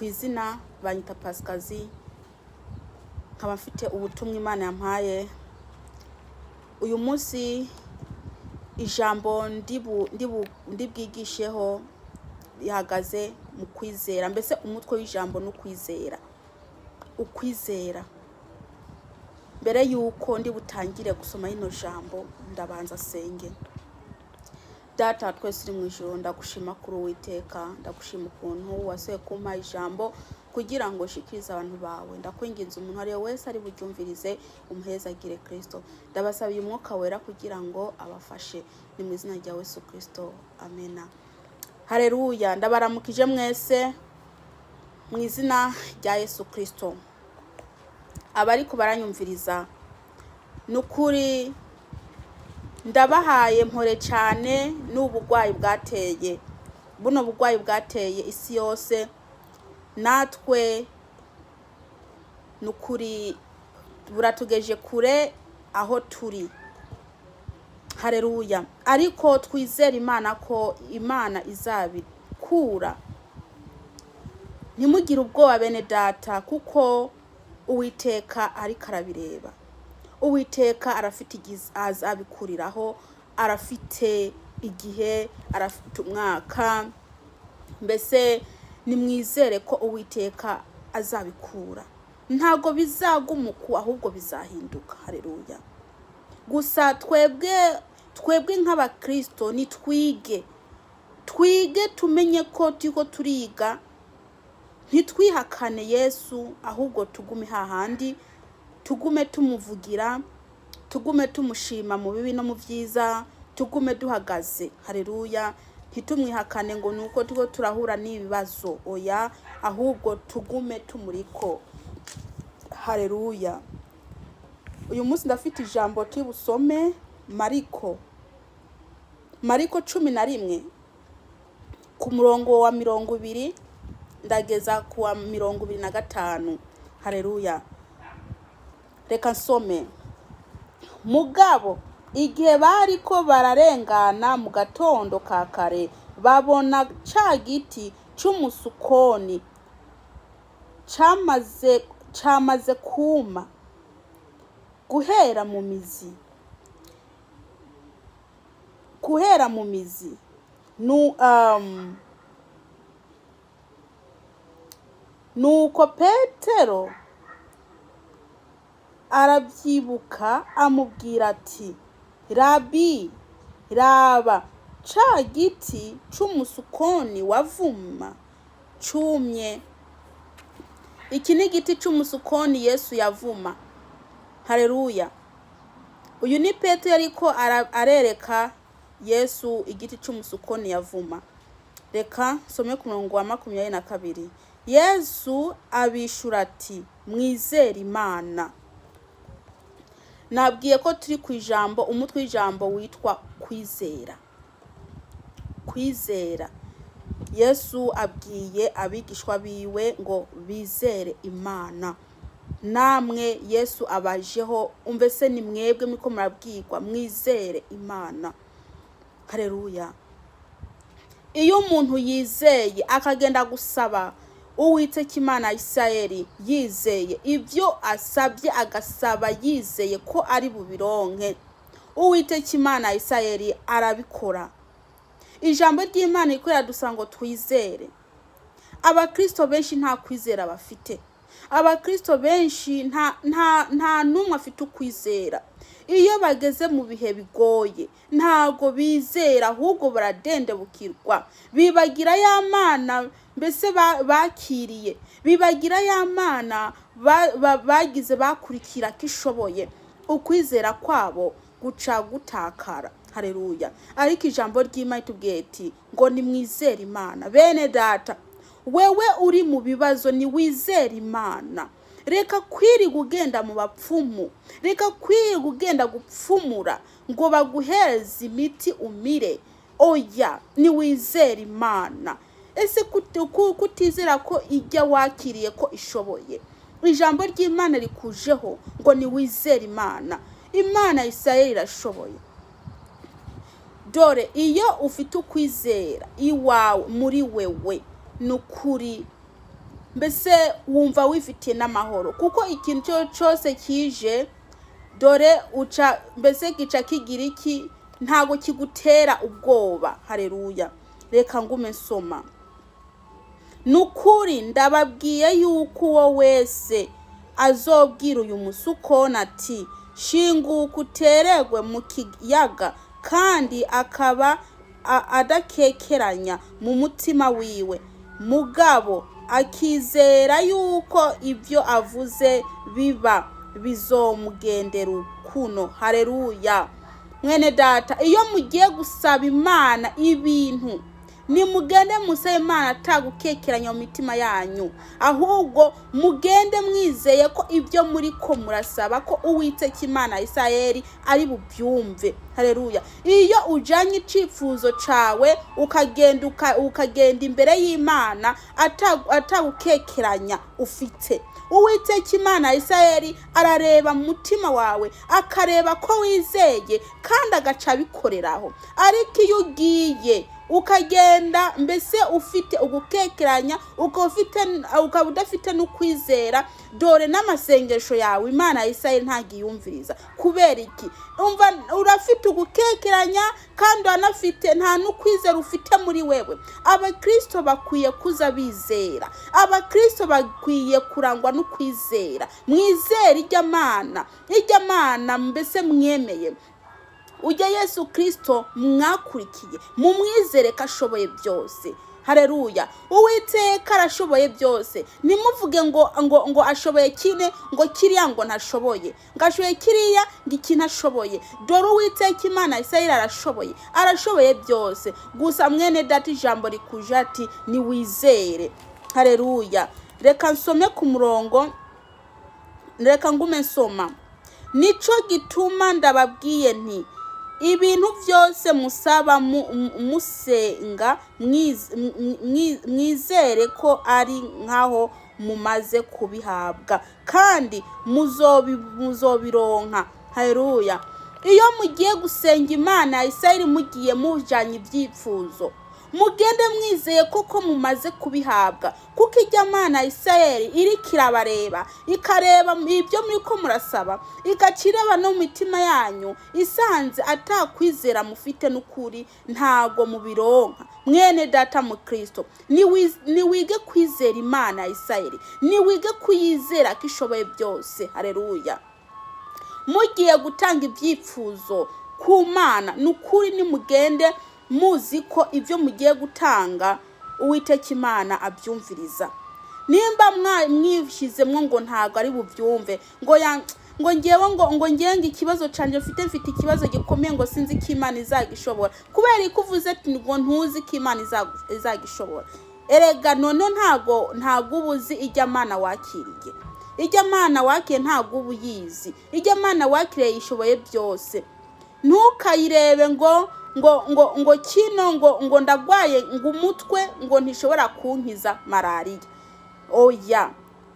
kwizina banyita Pasikazi, nkaba mfite ubutumwa Imana yampaye. Uyu munsi ijambo ndibwigisheho rihagaze mu kwizera, mbese umutwe w'ijambo no kwizera. Ukwizera. Mbere yuko butangire gusoma ino jambo, ndabanza senge. Data twese uri mu ijuru, ndagushima kuri Uwiteka, ndagushima ukuntu wasuye kumpa ijambo kugira ngo shikirize abantu bawe. Ndakwinginze umuntu ari wese ari buryumvirize umuhezagire Kristo. Ndabasabiye umwuka wera kugira ngo abafashe, ni mu izina rya Yesu Kristo, amena. Haleluya. Ndabaramukije mwese mu izina rya Yesu Kristo. Abari kubaranyumviriza nukuri ndabahaye mpore cyane n'ubugwayi bwateye. Buno bugwayi bwateye isi yose, natwe nukuri buratugeje kure aho turi. Haleluya. Ariko twizera Imana ko Imana izabikura. Ntimugire ubwoba bene data, kuko Uwiteka ariko arabireba. Uwiteka arafite azabikuriraho, arafite igihe, arafite umwaka. Mbese nimwizere ko Uwiteka azabikura. Ntago bizagumuku, ahubwo bizahinduka. Haleluya. Gusa twebwe nk'abakristo ni twige tumenye ko tiko turiga, ntitwihakane Yesu, ahubwo tugume hahandi, tugume tumuvugira, tugume tumushima mu bibi no mu byiza, tugume duhagaze. Haleluya. Ntitumwihakane ngo nuko tuko turahura n'ibibazo, oya, ahubwo tugume tumuriko. Haleluya. Uyu munsi ndafite ijambo tibusome Mariko 11 ku murongo wa 20 ndageza ku wa 25. Haleluya. Reka nsome. Mugabo igihe bariko bararengana mu gatondo ka kare, babona ca giti c'umusukoni camaze kuma guhera mu mizi. Nuko Petero arabyibuka, amubwira ati, Rabi, raba, ca giti c'umusukoni wavuma cumye. Iki ni giti c'umusukoni Yesu yavuma. Haleluya. Uyu ni Petero ariko arereka Yesu igiti c'umusukoni yavuma. Reka some ku murongo wa 22. Yesu abishura ati, mwizere Imana. Nabwiye ko turi ku ijambo, umutwe w'ijambo witwa kwizera. Kwizera. Yesu abwiye abigishwa biwe ngo bizere Imana. Namwe Yesu abajeho, umbese ni mwebwe miko murabwirwa mwizere Imana. Haleluya. Iyo umuntu yizeye akagenda gusaba Uwiteka Imana ya Isirayeli, yizeye ibyo asabye, agasaba yizeye ko ari bubironke, Uwiteka Imana ya Isirayeli arabikora. Ijambo ry'Imana ikorera dusango twizere. Abakristo benshi nta kwizera bafite. Abakristo benshi nta numwe afite ukwizera. Iyo bageze mu bihe bigoye, ntago bizera, ahubwo baradendebukirwa. Bibagira ya Mana mbese bakiriye, bibagira ya Mana bagize bakurikira kishoboye. Ukwizera kwabo guca gutakara. Haleluya. Ariko ijambo ry'Imana itubwiye ati ngo ni mwizere Imana. Bene data, wewe uri mu bibazo, ni wizere Imana. Reka kwiriga ugenda mu bapfumu, reka kwiriga ugenda gupfumura ngo baguhereze imiti umire. Oya, ni wizere Imana. Ese kutizera ko ijya wakiriye ko ishoboye? Ijambo ry'Imana rikujeho ngo ni wizere Imana. Imana Isirayeli irashoboye. Dore iyo ufite ukwizera iwawe muri wewe, nukuri mbese wumva wifitiye n'amahoro, kuko ikintu cyose kije dore uca mbese gica kigira iki, ntago kigutera ubwoba. Haleluya. Reka ngume nsoma. Nukuri ndababwiye yuko uwo wese azobwira uyu musukona ati shinguka uteregwe mu kiyaga, kandi akaba adakekeranya mu mutima wiwe, mugabo akizera yuko ibyo avuze biba bizomugendera ukuno. Haleluya. Mwene data, iyo mugiye gusaba Imana ibintu, nimugende musabe Imana atagukekeranya mu mitima yanyu, ahubwo mugende mwizeye ko ibyo muri ko murasaba ko Uwiteka Imana ya Isirayeli ari bubyumve. Haleluya. Iyo ujanye icifuzo cawe ukagenda imbere y'Imana atagukekeranya ufite, Uwiteka Imana ya Isirayeli arareba mu mutima wawe, akareba ko wizeye kandi agaca bikoreraho. Ariko iyo ugiye ukagenda mbese ufite ugukekeranya, ukaba udafite n'ukwizera, dore n'amasengesho yawe Imana ya Isirayeli ntagiyumviriza. Kubera iki? Umva, urafite ugukekeranya kandi anafite nta n'ukwizera ufite muri wewe. Abakristo bakwiye kuza bizera, abakristo bakwiye kurangwa n'ukwizera. Mwizere ijya Mana mbese mwemeye, ujya Yesu Kristo mwakurikiye, mumwizere ko ashoboye byose. Haleluya. Uwiteka arashoboye byose. Nimuvuge ngo ashoboye kine, ngo kiriya ngo ntashoboye, ngo ashoboye kiriya ngo iki ntashoboye. Dore Uwiteka Imana ya Isirayeli arashoboye byose. Gusa mwene data, ijambo rikuje ati ni wizere. Haleluya. Reka nsome ku murongo, reka ngume nsoma. Nico gituma ndababwiye nti ibintu byose musaba musenga mwizere ko ari nkaho mumaze kubihabwa, kandi muzobironka. Haleluya. Iyo mugiye gusenga Imana ya Isirayeli mugiye mujanye ibyifuzo, mugende mwizeye koko mumaze kubihabwa, kuko ijya Mana ya Isirayeli iri kirabareba, ikareba ibyo muri ko murasaba, igacireba no mu mitima yanyu, isanze atakwizera mufite n'ukuri ntago mubironka. Mwene data mu Kristo, niwige kwizera Imana ya Isirayeli, niwige kuyizera ko ishoboye byose. Haleluya. Mugiye gutanga ibyifuzo ku Mana, n'ukuri nimugende muzi ko ibyo mugiye gutanga Uwiteka Imana abyumviriza. Nimba mwishizemwo ngo ntago ari bubyumve, ngo ngewe ikibazo canje mfite ikibazo gikomeye, ngo sinzi ko Imana izagishobora. Kubera ko uvuze ati ngo ntuzi ko Imana izagishobora, erega none ntago ubuzi ijya Mana wakiriye. Ijya Mana wakiriye ntago ubuyizi. Ijya Mana wakiriye ishoboye byose. Ntukayirebe ngo kino ngo ndagwaye ngo umutwe ngo ntishobora kunkiza malariya. Oya,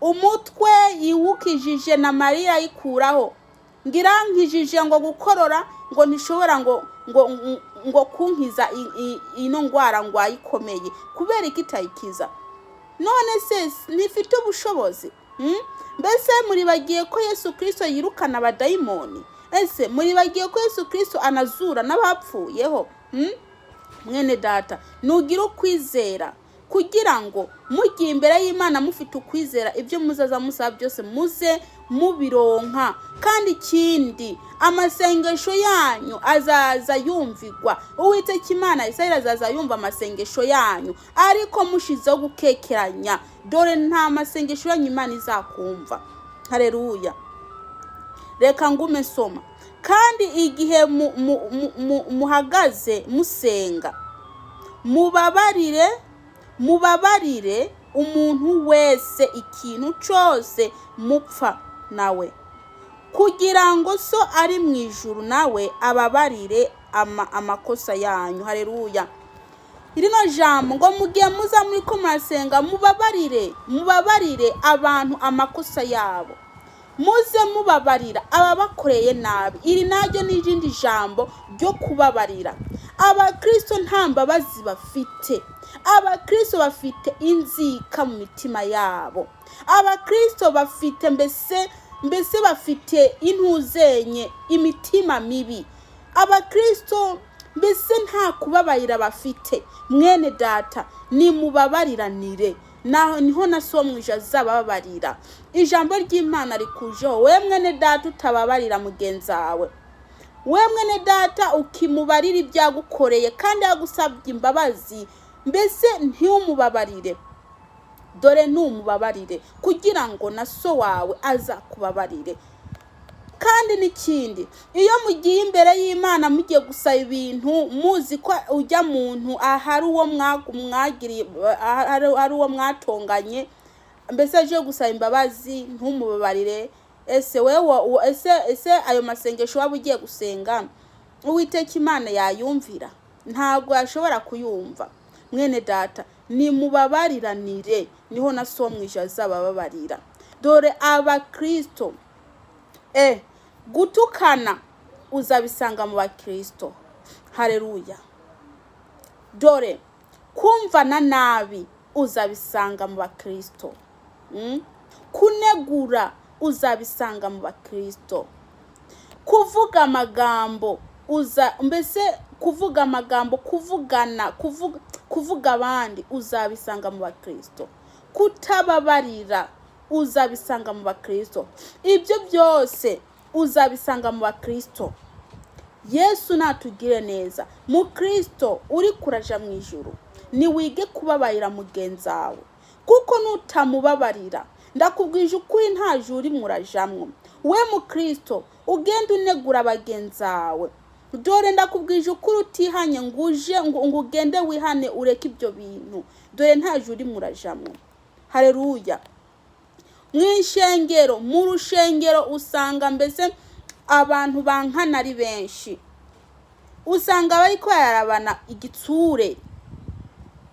umutwe yiwukijije na Mariya yikuraho. Ngirankijije ngo gukorora ngo ntishobora ngo kunkiza ino ngwara ngwaye ikomeye. Kubera ikitayikiza, none se nifite ubushobozi? Mbese muri bagiye ko Yesu Kristo yirukana abadayimoni? Ese muri bagiye ko Yesu Kristo anazura n'abapfuyeho? Mwene data, nugira ukwizera, kugira ngo mugiye imbere y'Imana mufite ukwizera, ibyo muzaza musaba byose muze mubironka. Kandi ikindi, amasengesho yanyu azaza yumvigwa. Uwiteka Imana ya Isirayeli azaza yumva amasengesho yanyu, ariko mushizeho gukekeranya, dore nta masengesho yanyu Imana izakumva. Haleluya. Reka ngume nsoma. Kandi igihe muhagaze musenga, mubabarire umuntu wese ikintu cyose mupfa nawe, kugira ngo so ari mu ijuru nawe ababarire amakosa yanyu. Haleluya. Irino jambo ngo mugiye muza muri ko murasenga, mubabarire abantu amakosa yabo, muze mubabarira ababakoreye nabi. Iri naryo n'irindi jambo ryo kubabarira. Abakristo nta mbabazi bafite, abakristo bafite inzika mu mitima yabo, abakristo bafite mbese bafite intuzenye, imitima mibi, abakristo mbese nta kubabarira bafite. Mwene data ni mubabariranire, niho nasomwije azababarira. Ijambo ry'Imana rikujeho, we mwene data utababarira mugenzi wawe, we mwene data ukimubarira ibyagukoreye kandi yagusabye imbabazi, mbese ntumubabarire, dore ntumubabarire kugira ngo na so wawe azakubabarire. Kandi n'ikindi, iyo mugiye imbere y'Imana mugiye gusaba ibintu muzi ko ujya muntu ahari uwo mwagiriye, ari uwo mwatonganye, mbese aje gusaba imbabazi ntumubabarire. Ese ayo masengesho waba ugiye gusenga Uwiteka Imana yayumvira? Ntabwo yashobora kuyumva. Mwene data ni mubabariranire, niho nasomwije azababarira. Dore abakristo gutukana uzabisanga mu bakristo. Haleluya. Dore kumvana nabi uzabisanga mu bakristo. Kunegura uzabisanga mu bakristo. Kuvuga amagambo kuvuga amagambo, kuvuga abandi uzabisanga mu bakristo. Kutababarira uzabisanga mu bakristo. Ibyo byose uzabisanga mu bakristo. Yesu natugire neza. Mu Kristo uri kuraja mu ijuru, ni wige kubabarira mugenzi wawe, kuko nutamubabarira ndakubwije ukuri nta juri murajamwo. We mu Kristo ugenda unegura bagenzi wawe, dore ndakubwije ukuri utihanye ngo ugende wihane ureke ibyo bintu, dore nta juri murajamwo. Haleluya. Mu rushengero usanga mbese abantu bankana ari benshi, usanga bari kwarabana igitsure,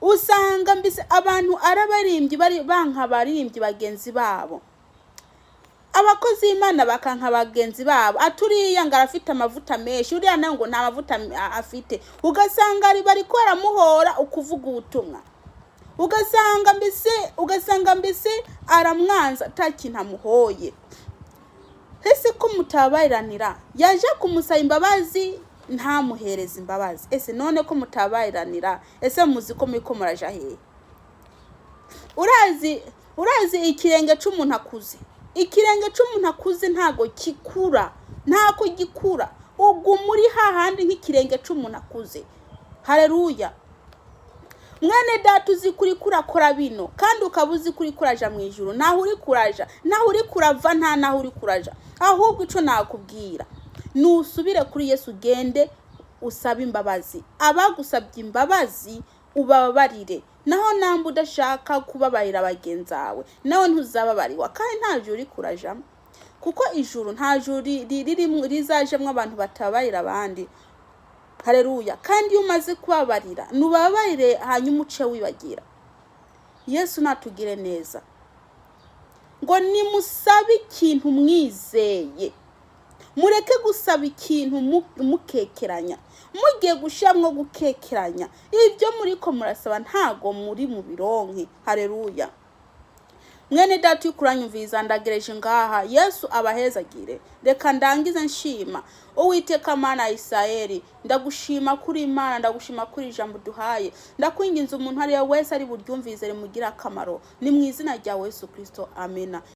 usanga mbese abantu arabarimbyi bari bank'abarimbyi bagenzi babo, abakozi b'Imana bakanka bagenzi babo. Aturiya ngo arafite amavuta menshi, uriya nawe ngo nta mavuta afite, ugasanga bari kwaramuhora ukuvuga ubutumwa, ugasanga mbese aramwanza atakintu amuhoye. Ese ko mutabariranira, yaje kumusaba imbabazi ntamuhereza imbabazi. Ese none ko mutabariranira, ese muzi ko muri ko muraja hehe? Urazi ikirenge c'umuntu akuze, ikirenge c'umuntu akuze ntago kikura, ntako gikura, ubwo muri hahandi nk'ikirenge c'umuntu akuze. Haleluya. Mwene data uzi kuri kurakora bino kandi ukabuzi kuri kuraja mu ijuru, naho uri kuraja, naho uri kurava, nta naho uri kuraja. Ahubwo ico nakubwira, nusubire kuri Yesu, gende usaba imbabazi, abagusabye imbabazi ubabarire. Naho namba udashaka kubabarira bagenzi bawe, nawe ntuzababariwa, kandi nta juri kurajamo, kuko ijuru nta juri rizajemwe abantu batabarira abandi. Haleluya. Kandi iyo umaze kubabarira nubabarire, hanyuma uce wibagira. Yesu natugire neza ngo nimusabe ikintu mwizeye, mureke gusaba ikintu mukekeranya, mugiye gushamwo gukekeranya. Ibyo muriko murasaba ntago muri mu bironke. Haleluya. Mwene data ukuranyumviza, ndagereje ngaha. Yesu abahezagire. Reka ndangize nshima Uwiteka Mana Isirayeli, ndagushima kuri Imana, ndagushima kuri ijambo duhaye. Ndakwinginze umuntu ari wese ari buryumvize rimugira akamaro, ni mwizina rya Yesu Kristo. Amena.